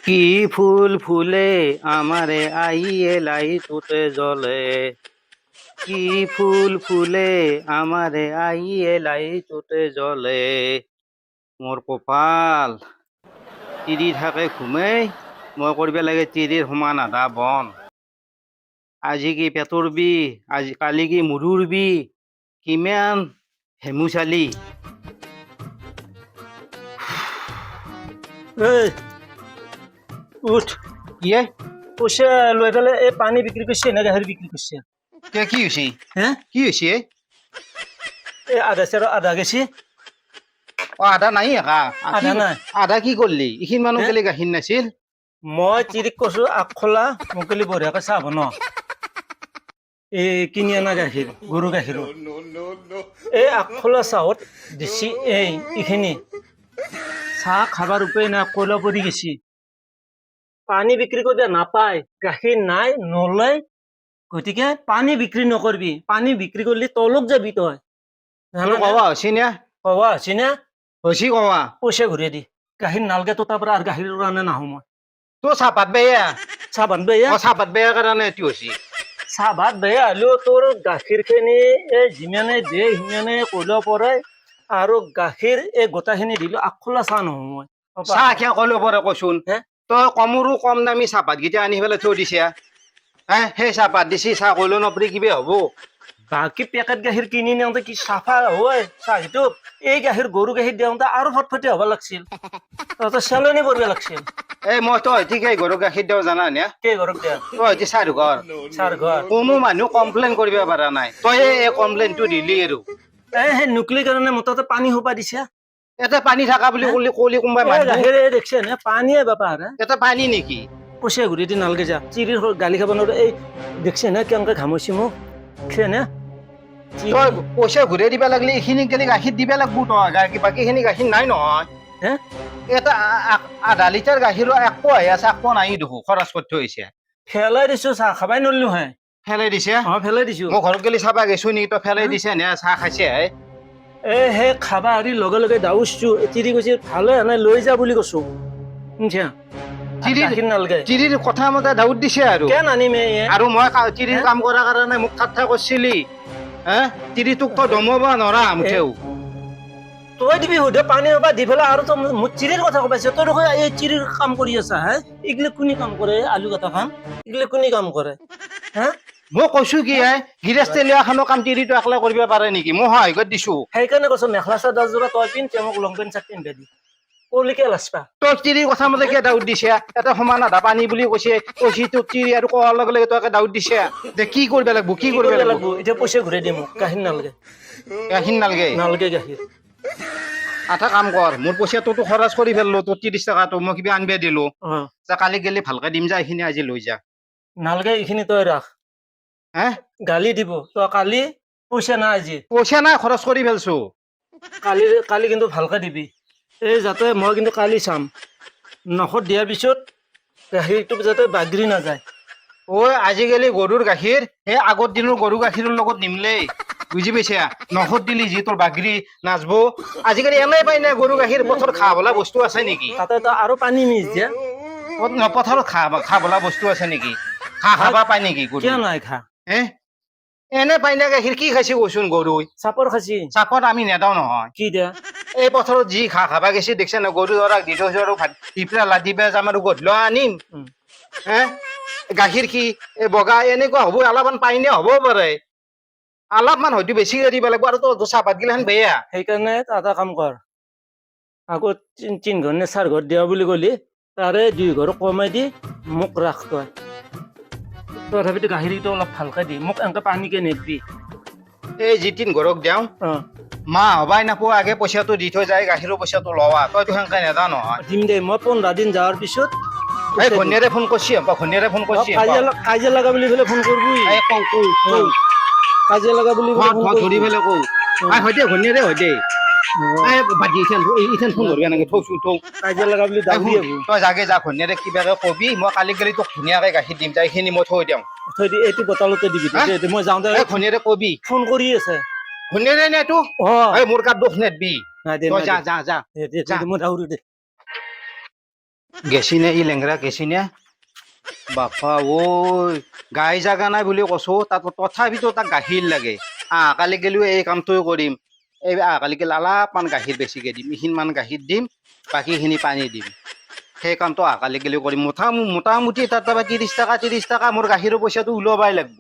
কি ফুল ফুলে আমারে আইয়ে লাইটুতে জ্বলে। কি ফুল ফুলে আমারে আইয়ে লাইটুতে জ্বলে। মোর কপাল চিৰি থাকে ঘুমেই, মই কৰিব লাগে চিৰিৰ সমান আধা বন। আজি কি পেটৰ বিষ, আজি কালি কি মূৰৰ বিষ, কিমান হেমুচালি। এই উঠ কি এ? পইচা লৈ পেলাই এই পানী বিক্ৰী কৰিছে নে গাখীৰ বিক্ৰী কৰিছে কি হৈছে? হে কি হৈছে? এই আধা চেৰ আধা গেছি আধা নাই একা। আধা নাই। আধা কি কৰিলি? এইখিনি মানুহ হে? কেলে গাখীৰ নাছিল? মই চিৰিক কৈছো আগখোলা মুকলি বঢ়িয়াকৈ চাহ বনাও এই কিনি অনা গাখীৰ গৰু গাখীৰো এই আগখোলা চাহত দিছি এইখিনি চাহ খাবাৰ উপায় না কয়লা পৰি গেছি পানী বিক্ৰী কৰিব নাপায় গাখীৰ নাই নলয় গতিকে পানী বিক্ৰী নকৰবি পানী বিক্ৰী কৰিলে তলক যাবি তই তোৰ কবা হৈছে নে? কবা হৈছে না হৈছে কবা। পইচা ঘূৰাই দি গাখীৰ নালগে তো তাৰ পৰা আৰু গাখীৰৰ কাৰণে নাহো মই তোৰ চাহপাত বেয়া। চাহ ভাত বেয়া চাহপাত বেয়া কাৰণে এইটো হৈছে। চাহ ভাত বেয়া হলেও তোৰ গাখীৰ খিনি এই যিমানে দিয়ে সিমানে কয়লা পৰে আৰু গাখীৰ এই গোটাখিনি দিলো আগখোলা চাহ নহওঁ মই চাহ কিয় কলো পৰে কচোন। হে? তই কমৰো কম দামী চাহপাত কেইটা আনি পেলাই থৈ দিছে। হে সেই চাহপাত দিছি চাহ কলো নপৰি কিবা হ'ব। বাকী পেকেট গাখীৰ কিনি নিওঁতে কি চাফা হয় চাহটো এই গাখীৰ গৰু গাখীৰ দিওঁতে আৰু ফটফটি হ'ব লাগিছিল তহঁতৰ চেলনি কৰিব লাগিছিল এই মই তই ঠিকেই গৰু গাখীৰ দিওঁ জানা নে? কেই ঘৰক দিয়া তই চাহ ঘৰ চাৰ ঘৰ কোনো মানুহ কমপ্লেইন কৰিব পৰা নাই। তই এই কমপ্লেইনটো দিলি আৰু সেই নুকলিৰ কাৰণে মোৰ তাতে পানী সোপা দিছে ইয়াতে পানী থাকা বুলি কলি কোনোবাই এই মানুহ গাখীৰ দেখছে নে পানীয়ে বেপাৰ ইয়াতে পানী নেকি? পইচা ঘূৰি দি নালগে যা চিৰিৰ গালি খাব নোৱাৰো এই দেখছে নে কেনেকে ঘামচি মোক দেখছে নে তই পইচা ঘূৰাই দিবা লাগিলে এইখিনি গেলি গাখীৰ দিবা লাগব। তই বাকীখিনি গাখীৰ নাই নহয়। হে এটা আধা লিটাৰ গাখীৰৰ এক পোৱা আহি আছে, এক পোৱা নাই দেখো খৰচ কৰি থৈছে। ফেলাই দিছো চাহ খাবাই নললো হে ফেলাই দিছে। ফেলাই দিছো মই ঘৰত গেলি চাবা গেছো নেকি? তই ফেলাই দিছে নে চাহ খাইছে? সেই খাবা আৰি লগে লগে দাউচছো চিৰি কৈছে ভালে এনে লৈ যা বুলি কৈছো শুনছা গাখীৰ নালগে চিৰিৰ কথা মতে দাউদ দিছে আৰু কেন আনিম আৰু মই চিৰিৰ কাম কৰাৰ কাৰণে মোক ঠাট্টা কৰিছিলি। হে চিৰি তোক তই দমাব নৰা মুঠেও। তই দিবি সুধে পানী বা দি পেলাই আৰু তই মোৰ চিৰিৰ কথা কবাইছ তই দেখোন এই চিৰিৰ কাম কৰি আছা হে এইগিলা কোনে কাম কৰে আলু কাটা কাম এইগিলা কোনে কাম কৰে হা মই কৈছো কি গৃহস্থলীয়া খানৰ কাম চিৰিটো একলা কৰিব পাৰে নেকি? মই সহায় কৰি দিছো। সেইকাৰণে কৈছো মেখেলা চাদৰ যোৰা তই পিন্ধ মোক লং পেণ্ট চাৰ্ট পিন্ধে দি কলিকে লাজপা তই চিৰিৰ কথা মতে কিয় দাউদ দিছে? এটা সমান আধা পানী বুলি কৈছে তোক চিৰি আৰু কোৱাৰ লগে লগে তই দাউদ দিছে যে কি কৰিব লাগিব কি কৰিব লাগিব। এতিয়া পইচা ঘূৰাই দিম মোক গাখীৰ নালগে গাখীৰ নালগে নালগে গাখীৰ এটা কাম কৰ মোৰ পইচাটোতো খৰচ কৰি ফেললো তোৰ 30 টকাটো মই কিবা আনবে দিলো কালি গেলি ভালকে দিম যা এইখিনি আজি লৈ যা। নালগে এইখিনি তই ৰাখ হে গালি দিব তই কালি পইচা নাই আজি পইচা নাই খৰচ কৰি ফেলছো। কালি কালি কিন্তু ভালকে দিবি এই যাতে মই কিন্তু কালি চাম নখত দিয়াৰ পিছত গাখীৰটো যাতে বাগৰি নাযায়। ঐ আজিকালি গৰুৰ গাখীৰ সেই আগৰ দিনৰ গৰু গাখীৰৰ লগত নিমিলেই বুজি পাইছা? নখত দিলি যি তোৰ বাগৰি নাচবো। আজিকালি এনেই পাই নাই গৰু গাখীৰ পথাৰত খা বোলা বস্তু আছে নেকি? তাতে তই আৰু পানী মিছ দিয়া পথাৰত খা বোলা বস্তু আছে নেকি? খাবা পাই নেকি গৰু? কিয় নাই খা হে এনে পাই না গাখীৰ কি খাইছে কচোন গৰু? চাপৰ খাচি চাপত আমি নেদাও নহয়। কি দিয়া এই পথাৰত যি খাবা গেছি দেখছে না গৰু ধৰাক দি থৈছো আৰু ভাত দি পেলাই লাদি পেলাই যাম আৰু গধূলি আনিম। হে গাখীৰ কি বগা এনেকুৱা হ'ব অলপমান পাইনে হ'ব পাৰে অলপমান হয়তো বেছিকে দিব লাগিব আৰু তোৰ চাহপাত গিলাখান বেয়া। সেইকাৰণে এটা কাম কৰ আগত 3 ঘৰ নে 4 ঘৰ দিয়া বুলি কলি তাৰে 2 ঘৰ কমাই দি মোক ৰাখ তই তথাপিতো গাখীৰটো অলপ ভালকে দি মোক এনেকে পানীকে নেদবি এই যি 3 ঘৰক দিওঁ মা হবাই নাপোৱা আগে পইচাটো দি থৈ যায় গাখীৰৰ পইচাটো লৱা তইতো সেনেকে নেদা নহয়। দিম দে মই 15 দিন যাৱাৰ পিছত এই ঘনীয়াৰে ফোন কৰিছি ঘনীয়াৰে ফোন কৰিছি কাজিয়া লগা বুলি পেলাই ফোন কৰবি কাজিয়া লগা বুলি ধৰি পেলাই কওঁ হয় দে ঘনীয়াৰে হয় দে ফোন ধৰিব এনেকে থৌচোন থৌ কাজিয়া লগা বুলি দাউৰি আহিব তই যাগে যা ঘনীয়াৰে কিবাকে কবি মই কালি গেলি তোক ধুনীয়াকে গাখীৰ দিম যা এইখিনি মই থৈ দিওঁ থৈ দি এইটো বটলতে দিবি মই যাওঁতে ঘনীয়াৰে কবি ফোন কৰি আছে ঘনীয়াৰে নে এইটো মোৰ গাত দুখ নেদবি তই যা যা যা মই দাউৰি দে গেছিনে ই লেংৰা গেছিনে বাপা ঐ গাই জাগা নাই বুলি কৈছো তাত তথাপিতো তাক গাখীৰ লাগে কালি গেলিও এই কামটোৱে কৰিম এই কালি গেলে অলপমান গাখীৰ বেছিকে দিম এইখিনিমান গাখীৰ দিম বাকীখিনি পানী দিম সেই কামটো কালি গেলিও কৰিম মোটামুটি তাত 30 টকা মোৰ গাখীৰৰ পইচাটো ওলাবই লাগিব